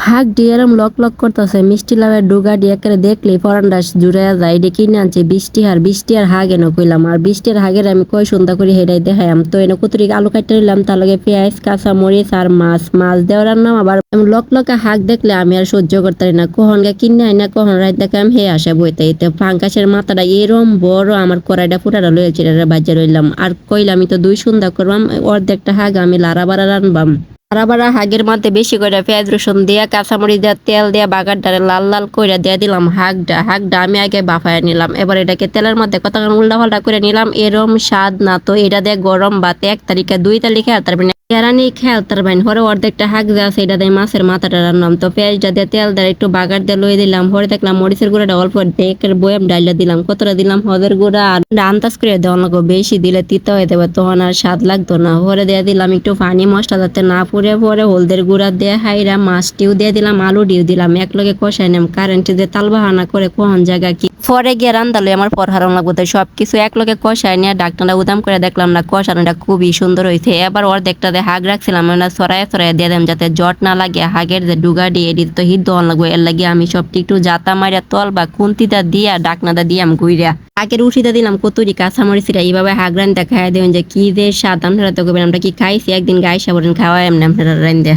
হাক দিয়ে এরম লক লক করতেছে মিষ্টি লাভের ডুগা দিয়ে করে দেখলে পরান্ডাস জুড়াইয়া যায় এটা কিনে আনছে বৃষ্টি আর হাগ এনে কইলাম আর বৃষ্টি আর হাগের আমি কয় সুন্দর করে হেডাই দেখাইম তো এনে কতরি আলু কাটতে নিলাম তার লগে পেঁয়াজ কাঁচা মরিচ আর মাছ দেওয়ার নাম আবার লক লকা হাক দেখলে আমি আর সহ্য করতে পারি না কখন গা কিনে আই না কখন রাত দেখে আমি হে আসা বইতে এতে ফাঙ্কাসের মাথাটা এরম বড় আমার কড়াইটা ফুটাটা লয়েছে বাজার রইলাম আর কইলাম আমি তো দুই সন্ধ্যা করবাম অর্ধেকটা হাগ আমি লারা বাড়া রানবাম বাড়া হাগের মধ্যে বেশি করে পেঁয়াজ রসুন দিয়া কাঁচামরিচ দিয়া তেল দিয়া বাগার ডালে লাল লাল করে দিয়া দিলাম হাগটা আমি আগে বাফায় নিলাম এবার এটাকে তেলের মধ্যে কতক্ষণ উল্টা পাল্টা করে নিলাম এরম স্বাদ না তো এটা দিয়ে গরম ভাতে 1 তারিখে 2 তারিখে আর তারপরে কেরানি খেয়াল তার বাইন হরে অর্ধেকটা হাক যে আছে এটা দিয়ে মাছের মাথাটা রান্নাম তো পেঁয়াজটা দিয়ে তেল দিয়ে একটু বাগার দিয়ে লয়ে দিলাম হরে দেখলাম মরিচের গুঁড়াটা অল্প ডেকের বয়াম ডাইলা দিলাম কতটা দিলাম হদের গুঁড়া আর আন্দাজ করে দেওয়া লাগবো বেশি দিলে তিতা হয়ে দেবে তখন আর স্বাদ লাগতো না হরে দিয়ে দিলাম একটু পানি মশলা যাতে না পুড়ে পরে হলদের গুঁড়া দিয়ে হাইরা মাছটিও দিয়ে দিলাম আলু ডিও দিলাম এক লগে কষাই নাম কারেন্ট দিয়ে তাল বাহানা করে কোন জায়গা কি পরে গিয়ে রান্দালে আমার পর হারাম লাগবো তাই সবকিছু এক লগে কষাই নিয়ে ডাকনাটা উদাম করে দেখলাম না কষানোটা খুবই সুন্দর হয়েছে এবার অর্ধেকটা দিয়ে হাগ রাখছিলাম না সরাই দিয়ে দেম যাতে জট না লাগে হাগের যে ডুগাডি এটি তো হিট দন লাগবে এর লাগে আমি সবটি একটু জাতা মারিয়া তল বা খুন্তিটা দিয়া ডাকনাটা দিয়াম ঘুইরা আগের উঠিতে দিলাম কতুরি কাঁচামরিচিরা এইভাবে হাগ রান্না খাইয়া দেবেন যে কি যে স্বাদ আপনারা তো করবেন আমরা কি খাইছি একদিন গাইসা বলেন খাওয়াই এমনি আপনারা রান্না